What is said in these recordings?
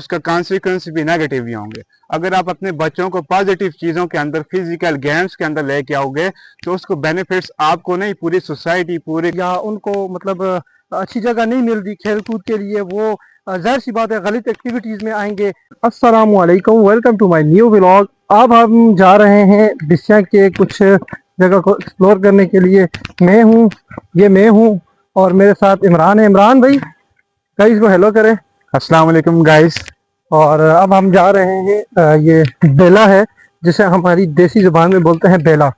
उसका कॉन्सिक्वेंस भी नेगेटिव ही होंगे। अगर आप अपने बच्चों को पॉजिटिव चीज़ों के अंदर, फिजिकल गेम्स के अंदर लेके आओगे तो उसको बेनिफिट्स आपको नहीं, पूरी सोसाइटी, पूरे, या उनको मतलब अच्छी जगह नहीं मिल रही खेल कूद के लिए, वो जाहिर सी बात है गलत एक्टिविटीज़ में आएंगे। अस्सलाम वालेकुम, welcome to my new vlog. अब हम जा रहे हैं डिसिया के कुछ जगह को एक्सप्लोर करने के लिए। मैं हूँ और मेरे साथ इमरान है। इमरान भाई गाइस को हेलो करें। अस्सलाम वालेकुम गाइस। और अब हम जा रहे हैं, ये बेला है जिसे हमारी देसी जुबान में बोलते हैं बेला।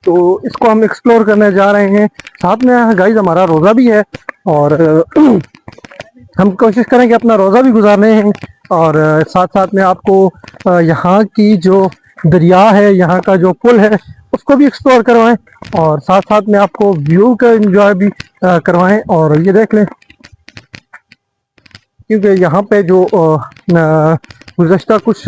तो इसको हम एक्सप्लोर करने जा रहे हैं। साथ में गाइस हमारा रोज़ा भी है और हम कोशिश करेंगे अपना रोज़ा भी गुजारने हैं। और साथ साथ में आपको यहाँ की जो दरिया है, यहाँ का जो पुल है, उसको भी एक्सप्लोर करवाएं और साथ साथ में आपको व्यू का एंजॉय भी करवाएं। और ये देख लें, क्योंकि यहाँ पे जो गुज़श्ता कुछ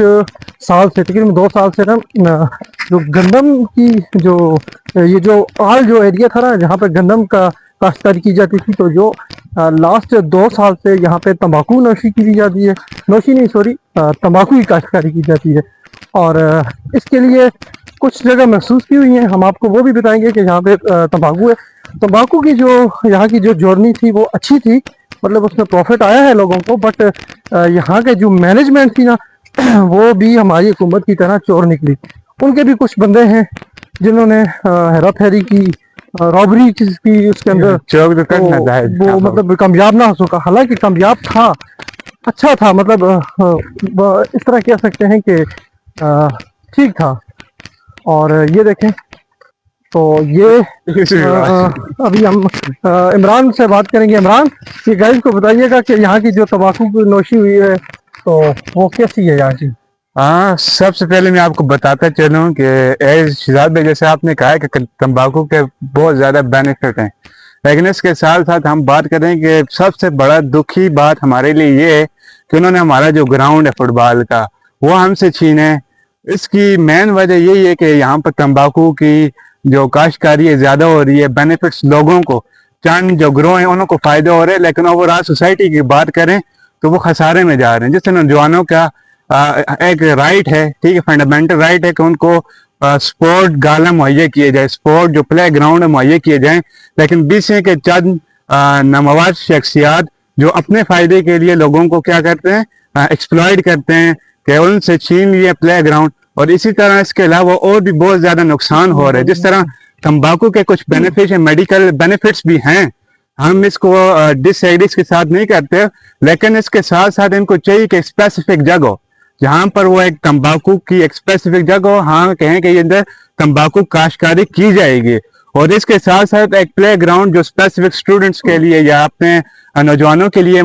साल से, तकरीबन 2 साल से ना, जो गंदम की जो ये जो आल जो एरिया था ना, जहाँ पे गंदम का काश्तकारी की जाती थी, तो जो लास्ट 2 साल से यहाँ पे तंबाकू नोशी की जाती है, नोशी नहीं सॉरी, तंबाकू की काश्तकारी की जाती है। और इसके लिए कुछ जगह महसूस भी हुई हैं, हम आपको वो भी बताएंगे कि यहाँ पे तंबाकू है। तंबाकू की जो यहाँ की जो जर्नी थी वो अच्छी थी, मतलब उसमें प्रॉफिट आया है लोगों को, बट यहाँ के जो मैनेजमेंट थी ना, वो भी हमारी हुकूमत की तरह चोर निकली। उनके भी कुछ बंदे हैं जिन्होंने हेरा फेरी की, रॉबरी की, उसके अंदर तो वो मतलब कामयाब ना हो सका। हालांकि कामयाब था, अच्छा था, मतलब इस तरह कह सकते हैं कि ठीक था। और ये देखें, तो ये अभी हम इमरान से बात करेंगे। इमरान, ये गाइस को बताइएगा कि यहाँ की जो तंबाकू की नोशी हुई है तो वो कैसी है यहाँ की। हाँ, सबसे पहले मैं आपको बताता चलूँ कि एज शिजात भाई, जैसे आपने कहा है कि तंबाकू के बहुत ज़्यादा बेनिफिट हैं, लेकिन इसके साथ साथ हम बात करें कि सबसे बड़ा दुखी बात हमारे लिए ये है कि उन्होंने हमारा जो ग्राउंड है फुटबॉल का, वो हमसे छीने। इसकी मेन वजह यही है कि यहाँ पर तंबाकू की जो काश्तकारी है ज़्यादा हो रही है। बेनिफिट्स लोगों को, चंद जो ग्रोह हैं उनको फ़ायदे हो रहे हैं, लेकिन ओवरऑल सोसाइटी की बात करें तो वो खसारे में जा रहे हैं। जिससे नौजवानों का एक राइट है, ठीक है, फंडामेंटल राइट है कि उनको स्पोर्ट गाला मुहैया किए जाए, स्पोर्ट जो प्ले ग्राउंड मुहैया किए जाएं, लेकिन बीच के चंद नामवर शख्सियात जो अपने फ़ायदे के लिए लोगों को क्या करते हैं, एक्सप्लॉइट करते हैं कि उनसे छीन लिए प्ले ग्राउंड। और इसी तरह इसके अलावा और भी बहुत ज़्यादा नुकसान हो रहे हैं। जिस तरह तंबाकू के कुछ बेनिफिट हैं, मेडिकल बेनिफिट्स भी हैं, हम इसको डिसएग्रीज के साथ नहीं करते, लेकिन इसके साथ साथ इनको चाहिए कि स्पेसिफिक जगह, जहाँ पर वो एक तंबाकू की एक स्पेसिफिक जगह, हाँ कहें कि ये अंदर तंबाकू काश्तकारी की जाएगी। और इसके साथ साथ एक प्ले ग्राउंड जो स्पेसिफिक स्टूडेंट्स के लिए या अपने नौजवानों के लिए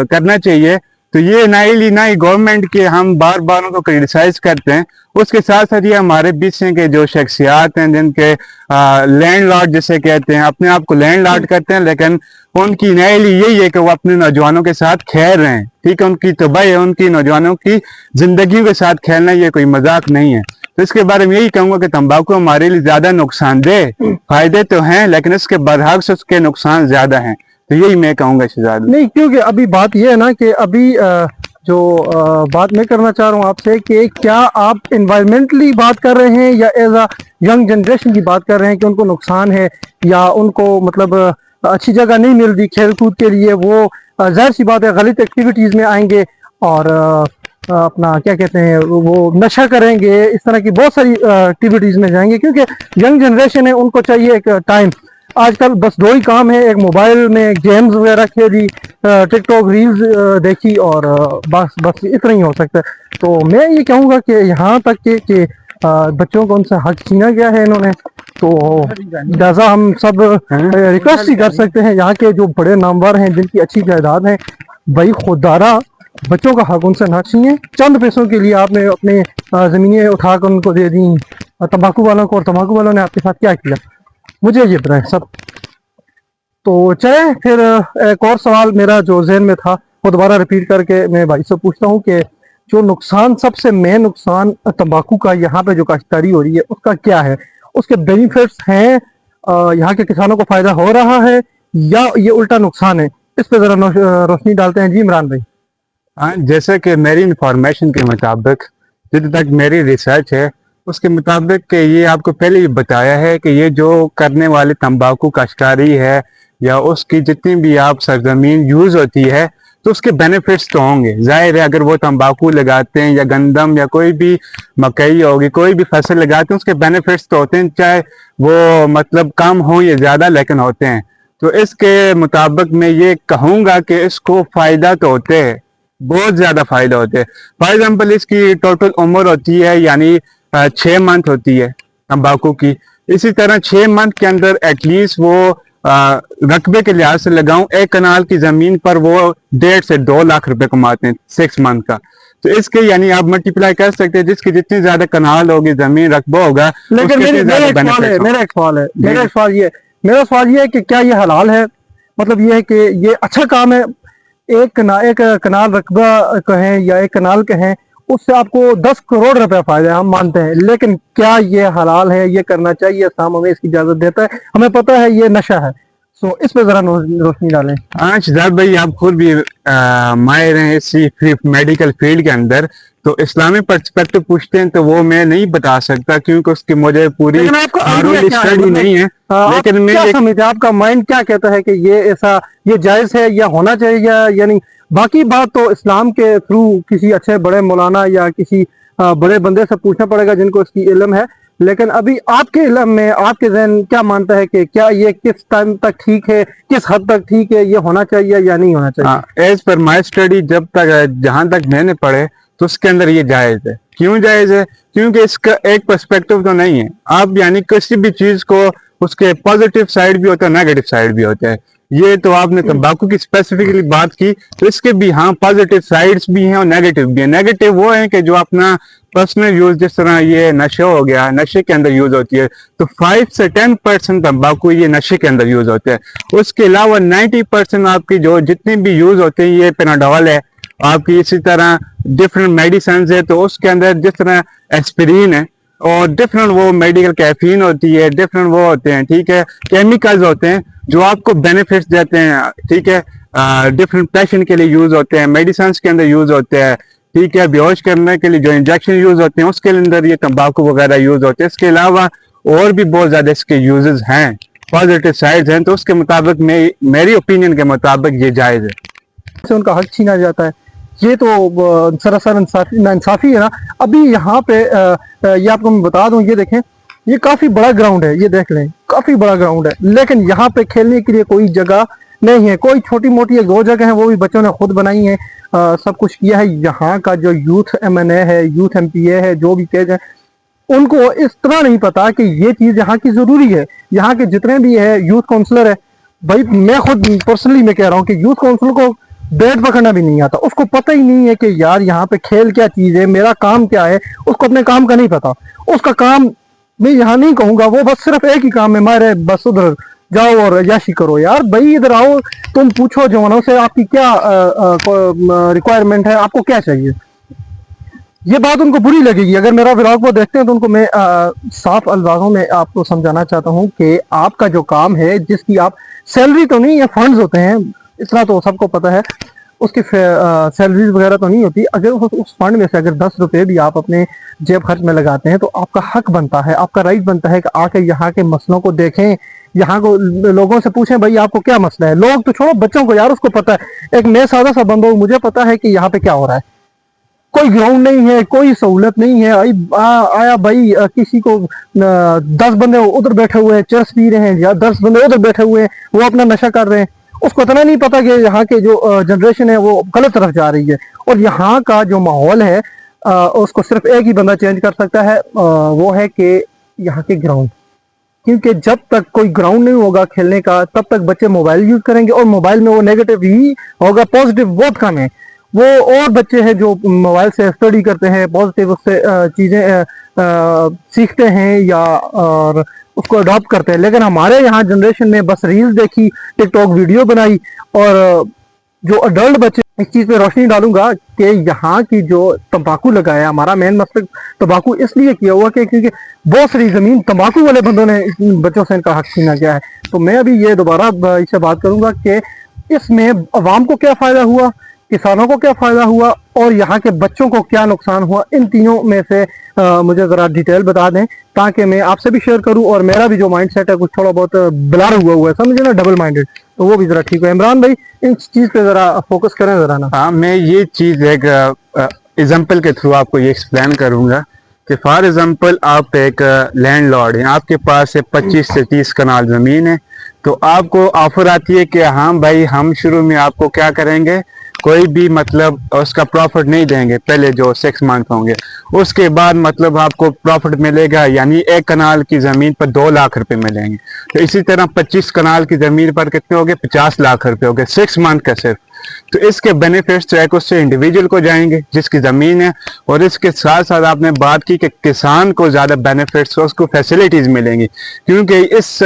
करना चाहिए। तो ये ना ही गवर्नमेंट के हम बार बार उनको क्रिटिसाइज करते हैं, उसके साथ साथ ये हमारे बीच के जो शख्सियात हैं जिनके लैंड लॉर्ड जिसे कहते हैं, अपने आप को लैंड लॉर्ड करते हैं, लेकिन उनकी नाइली यही है कि वो अपने नौजवानों के साथ खेल रहे हैं। ठीक है, उनकी तबाही है, उनकी नौजवानों की जिंदगी के साथ खेलना ये कोई मजाक नहीं है। तो इसके बारे में यही कहूंगा कि तंबाकू हमारे लिए ज्यादा नुकसानदेह, फायदे तो हैं लेकिन इसके बरअक्स उसके नुकसान ज्यादा हैं। तो यही मैं कहूंगा शहजाद। नहीं, क्योंकि अभी बात यह है ना कि अभी जो बात मैं करना चाह रहा हूँ आपसे कि क्या आप इन्वायरमेंटली बात कर रहे हैं या एज अ यंग जनरेशन की बात कर रहे हैं कि उनको नुकसान है या उनको मतलब अच्छी जगह नहीं मिल रही खेल कूद के लिए, वो जाहिर सी बात है गलत एक्टिविटीज़ में आएंगे और अपना क्या कहते हैं वो नशा करेंगे, इस तरह की बहुत सारी एक्टिविटीज़ में जाएंगे। क्योंकि यंग जनरेशन है, उनको चाहिए एक टाइम। आजकल बस 2 ही काम है, एक मोबाइल में गेम्स वगैरह खेली, टिकटॉक रील्स देखी और बस इतना ही हो सकता है। तो मैं ये कहूँगा कि यहाँ तक कि बच्चों को उनसे हक छीना गया है इन्होंने, तो लिहाजा हम सब रिक्वेस्ट ही कर सकते हैं यहाँ के जो बड़े नामवर हैं जिनकी अच्छी जायदाद है, भाई खुदारा बच्चों का हक उनसे ना छीने। चंद पैसों के लिए आपने अपने ज़मीनें उठाकर उनको दे दी तंबाकू वालों को, और तंबाकू वालों ने आपके साथ क्या किया, मुझे ये बताएं सब। तो चले फिर एक और सवाल मेरा जो जहन में था वो दोबारा रिपीट करके मैं भाई से पूछता हूँ कि जो नुकसान, सबसे मेन नुकसान तंबाकू का यहाँ पे जो काश्तकारी हो रही है उसका क्या है, उसके बेनिफिट्स हैं, यहाँ के किसानों को फायदा हो रहा है या ये उल्टा नुकसान है, इस पे जरा रोशनी डालते हैं जी इमरान भाई। हाँ, जैसे कि मेरी इंफॉर्मेशन के मुताबिक, जितने तक मेरी रिसर्च है उसके मुताबिक कि ये आपको पहले ही बताया है कि ये जो करने वाले तंबाकू काश्तकारी है या उसकी जितनी भी आप सरजमीन यूज़ होती है तो उसके बेनिफिट्स तो होंगे। ज़ाहिर है अगर वो तंबाकू लगाते हैं या गंदम या कोई भी मकई होगी, कोई भी फसल लगाते हैं, उसके बेनिफिट्स तो होते हैं, चाहे वो मतलब कम हो या ज़्यादा, लेकिन होते हैं। तो इसके मुताबिक मैं ये कहूँगा कि इसको फ़ायदा तो होते हैं, बहुत ज़्यादा फ़ायदा होते हैं। फॉर एग्जांपल इसकी टोटल उम्र होती है यानी 6 मंथ होती है तंबाकू की। इसी तरह 6 मंथ के अंदर एटलीस्ट वो रकबे के लिहाज से लगाऊं, एक कनाल की ज़मीन पर वो 1.5 से 2 लाख रुपए कमाते हैं 6 मंथ का। तो इसके यानी आप मल्टीप्लाई कर सकते हैं, जिसकी जितनी ज़्यादा कनाल होगी, ज़मीन रकबा होगा, लेकिन उसके इतने ज़्यादा बेनिफिट। मेरा सवाल ये है कि क्या ये हलाल है? मतलब ये है कि ये अच्छा काम है? एक कनाल रकबा कहें या एक कनाल कहें, उससे आपको 10 करोड़ रुपए फायदा है, हम मानते हैं, लेकिन क्या ये हलाल है? ये करना चाहिए? इस्लाम हमें इसकी इजाजत देता है? हमें पता है ये नशा है। सो इस पे जरा रोशनी डालें। हाँ शहजाद भाई, आप खुद भी माहिर हैं इसी मेडिकल फील्ड के अंदर, तो इस्लामी पर्सपेक्टिव पूछते हैं तो वो मैं नहीं बता सकता क्योंकि उसकी मुझे पूरी लेकिन आपका आइडिया क्या है? स्टडी मतलब नहीं है। आप लेकिन मैं क्या एक समझते हैं? आपका माइंड क्या कहता है कि ये ऐसा, ये जायज है या होना चाहिए या नहीं? बाकी बात तो इस्लाम के थ्रू किसी अच्छे बड़े मौलाना या किसी बड़े बंदे से पूछना पड़ेगा जिनको इसकी इल्म है। लेकिन अभी आपके इल्म में, आपके जहन क्या मानता है कि क्या ये किस टाइम तक ठीक है, किस हद तक ठीक है, ये होना चाहिए या नहीं होना चाहिए? एज पर माई स्टडी, जब तक जहां तक मैंने पढ़े तो उसके अंदर ये जायज है। क्यों जायज है? क्योंकि इसका एक पर्सपेक्टिव तो नहीं है। आप यानी किसी भी चीज को उसके पॉजिटिव साइड भी होता है, नेगेटिव साइड भी होता है। ये तो आपने तंबाकू की स्पेसिफिकली बात की, तो इसके भी हाँ पॉजिटिव साइड्स भी हैं और नेगेटिव भी है। नेगेटिव वो है कि जो अपना पर्सनल यूज, जिस तरह ये नशा हो गया, नशे के अंदर यूज होती है, तो 5 से 10% तंबाकू ये नशे के अंदर यूज होते हैं। उसके अलावा 90% आपकी जो जितनी भी यूज होते हैं, ये पेनाडोल है आपकी, इसी तरह डिफरेंट मेडिसिन है, तो उसके अंदर जिस तरह एस्पिरिन है और डिफरेंट वो मेडिकल कैफीन होती है, डिफरेंट वो होते हैं, ठीक है, केमिकल्स होते हैं जो आपको बेनिफिट्स देते हैं, ठीक है, डिफरेंट पेशेंट के लिए यूज होते हैं, मेडिसिन के अंदर यूज होते हैं, ठीक है, बेहोश करने के लिए जो इंजेक्शन यूज होते हैं उसके अंदर ये तंबाकू वगैरह यूज होते हैं। इसके अलावा और भी बहुत ज्यादा इसके यूजेस हैं, पॉजिटिव साइड्स हैं, तो उसके मुताबिक मेरी ओपिनियन के मुताबिक ये जायज है। से उनका हक छीना जाता है, ये तो सरासर नाइंसाफी है ना। अभी यहाँ पे ये आपको मैं बता दूं, ये देखें, ये काफी बड़ा ग्राउंड है, ये देख लें, काफी बड़ा ग्राउंड है, लेकिन यहाँ पे खेलने के लिए कोई जगह नहीं है। कोई छोटी मोटी 1-2 जगह है, वो भी बच्चों ने खुद बनाई है, सब कुछ किया है। यहाँ का जो यूथ MNA है, यूथ MPA है, जो भी तेज है, उनको इस तरह नहीं पता कि ये चीज यहाँ की जरूरी है। यहाँ के जितने भी है यूथ काउंसलर है, भाई मैं खुद पर्सनली मैं कह रहा हूँ कि यूथ काउंसलर को बैट पकड़ना भी नहीं आता, उसको पता ही नहीं है कि यार यहाँ पे खेल क्या चीज है, मेरा काम क्या है, उसको अपने काम का नहीं पता। उसका काम मैं यहाँ नहीं कहूंगा, वो बस सिर्फ एक ही काम है, मारे बस उधर जाओ और याशी करो। यार भाई इधर आओ, तुम पूछो जवानों से आपकी क्या रिक्वायरमेंट है, आपको क्या चाहिए। ये बात उनको बुरी लगेगी। अगर मेरा व्लॉग वो देखते हैं तो उनको मैं साफ अल्फाजों में आपको समझाना चाहता हूँ कि आपका जो काम है, जिसकी आप सैलरी तो नहीं, ये फंड्स होते हैं, इतना तो सबको पता है, उसकी सैलरीज वगैरह तो नहीं होती। अगर उस फंड में से अगर 10 रुपए भी आप अपने जेब खर्च में लगाते हैं तो आपका हक बनता है, आपका राइट बनता है कि आके यहाँ के मसलों को देखें, यहाँ को लोगों से पूछें भाई आपको क्या मसला है। लोग तो छोड़ो, बच्चों को यार उसको पता है। एक मैं सादा सा बंदा हूँ, मुझे पता है कि यहाँ पे क्या हो रहा है। कोई ग्राउंड नहीं है, कोई सहूलत नहीं है। आया भाई, किसी को 10 बंदे उधर बैठे हुए हैं चरस पी रहे हैं, या 10 बंदे उधर बैठे हुए हैं वो अपना नशा कर रहे हैं। उसको इतना नहीं पता कि यहाँ के जो जनरेशन है वो गलत तरफ जा रही है। और यहाँ का जो माहौल है उसको सिर्फ एक ही बंदा चेंज कर सकता है, वो है कि यहाँ के ग्राउंड। क्योंकि जब तक कोई ग्राउंड नहीं होगा खेलने का, तब तक बच्चे मोबाइल यूज करेंगे, और मोबाइल में वो नेगेटिव ही होगा, पॉजिटिव बहुत कम है। वो और बच्चे हैं जो मोबाइल से स्टडी करते हैं, पॉजिटिव उससे चीज़ें सीखते हैं या और उसको अडॉप्ट करते हैं। लेकिन हमारे यहाँ जनरेशन में बस रील्स देखी, टिकटॉक वीडियो बनाई, और जो अडल्ट बच्चे, इस चीज़ पे रोशनी डालूंगा कि यहाँ की जो तंबाकू लगाया, हमारा मेन मकसद तंबाकू इसलिए किया हुआ कि क्योंकि बहुत सारी ज़मीन तंबाकू वाले बंदों ने बच्चों से इनका हक छीना गया है। तो मैं अभी ये दोबारा इससे बात करूंगा कि इसमें अवाम को क्या फ़ायदा हुआ किसानों को क्या फ़ायदा हुआ और यहाँ के बच्चों को क्या नुकसान हुआ, इन तीनों में से मुझे ज़रा डिटेल बता दें ताकि मैं आपसे भी शेयर करूं और मेरा भी जो माइंड सेट है कुछ थोड़ा बहुत ब्लर हुआ है, समझे ना, डबल माइंडेड, तो वो भी ज़रा ठीक हो। इमरान भाई इन चीज़ पे ज़रा फोकस करें ज़रा ना। हाँ, मैं ये चीज़ एक एग्जाम्पल के थ्रू आपको ये एक्सप्लेन करूंगा कि फॉर एग्जाम्पल आप एक लैंडलॉर्ड हैं, आपके पास से 25 से 30 कनाल ज़मीन है। तो आपको ऑफर आती है कि हाँ भाई, हम शुरू में आपको क्या करेंगे, कोई भी मतलब उसका प्रॉफिट नहीं देंगे पहले जो 6 मंथ होंगे, उसके बाद मतलब आपको प्रॉफिट मिलेगा, यानी 1 कनाल की ज़मीन पर 2 लाख रुपए मिलेंगे। तो इसी तरह 25 कनाल की ज़मीन पर कितने हो गए, 50 लाख रुपए हो गए 6 मंथ का सिर्फ। तो इसके बेनिफिट्स तो एक उससे इंडिविजुअल को जाएंगे जिसकी ज़मीन है, और इसके साथ साथ आपने बात की कि किसान को ज़्यादा बेनिफिट्स, उसको फैसिलिटीज़ मिलेंगी, क्योंकि इस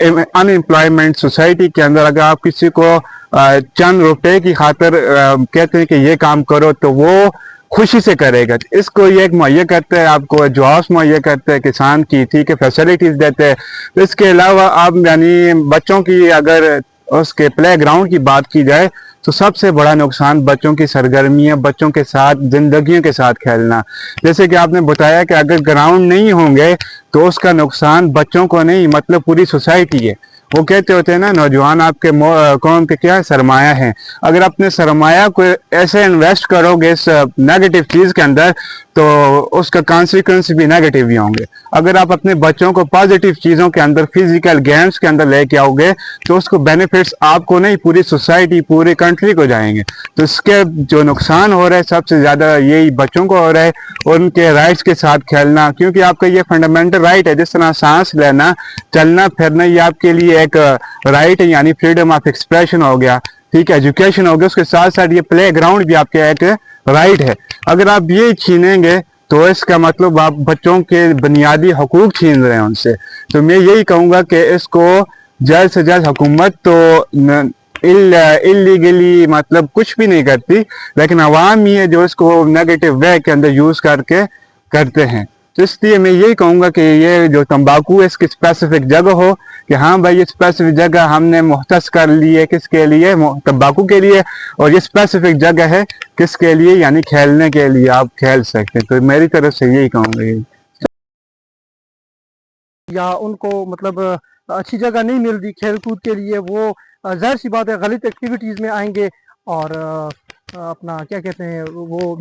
अनएम्प्लॉयमेंट सोसाइटी के अंदर अगर आप किसी को चंद रुपए की खातिर कहते हैं कि ये काम करो, तो वो खुशी से करेगा। इसको ये एक मुहैया करते हैं, आपको जॉब्स मुहैया करते हैं किसान की, ठीक है, फैसिलिटीज देते हैं। तो इसके अलावा आप यानी बच्चों की अगर उसके प्ले ग्राउंड की बात की जाए तो सबसे बड़ा नुकसान बच्चों की सरगर्मियां, बच्चों के साथ जिंदगियों के साथ खेलना। जैसे कि आपने बताया कि अगर ग्राउंड नहीं होंगे तो उसका नुकसान बच्चों को नहीं मतलब पूरी सोसाइटी है। वो कहते होते हैं ना, नौजवान आपके कौम के क्या सरमाया है। अगर अपने सरमाया को ऐसे इन्वेस्ट करोगे इस नेगेटिव चीज के अंदर, तो उसका कॉन्सिक्वेंस भी नेगेटिव ही होंगे। अगर आप अपने बच्चों को पॉजिटिव चीजों के अंदर, फिजिकल गेम्स के अंदर लेके आओगे, तो उसको बेनिफिट्स आपको नहीं पूरी सोसाइटी, पूरी कंट्री को जाएंगे। तो इसके जो नुकसान हो रहा है सबसे ज्यादा यही बच्चों को हो रहा है, उनके राइट्स के साथ खेलना, क्योंकि आपका ये फंडामेंटल राइट है। जिस तरह सांस लेना, चलना फिरना, ये आपके लिए एक राइट है, यानी फ्रीडम ऑफ एक्सप्रेशन हो गया, ठीक है, एजुकेशन हो गया। उसके साथ साथ ये प्ले ग्राउंड भी आपके एक राइट है। अगर आप ये छीनेंगे तो इसका मतलब आप बच्चों के बुनियादी हकूक छीन रहे हैं उनसे। तो मैं यही कहूँगा कि इसको जल्द से जल्द हुकूमत तो इलीगली मतलब कुछ भी नहीं करती, लेकिन अवाम ही है जो इसको नेगेटिव वे के अंदर यूज करके करते हैं। तो इसलिए मैं यही कहूँगा कि ये जो तंबाकू है इसकी स्पेसिफिक जगह हो, कि हाँ भाई ये स्पेसिफिक जगह हमने मुख्तस कर ली है, किसके लिए, तंबाकू के लिए, और ये स्पेसिफिक जगह है किसके लिए, यानी खेलने के लिए, आप खेल सकते हैं। तो मेरी तरफ से यही कहूँगा। या उनको मतलब अच्छी जगह नहीं मिल रही खेल कूद के लिए, वो जाहिर सी बात है गलत एक्टिविटीज़ में आएंगे और अपना क्या कहते हैं वो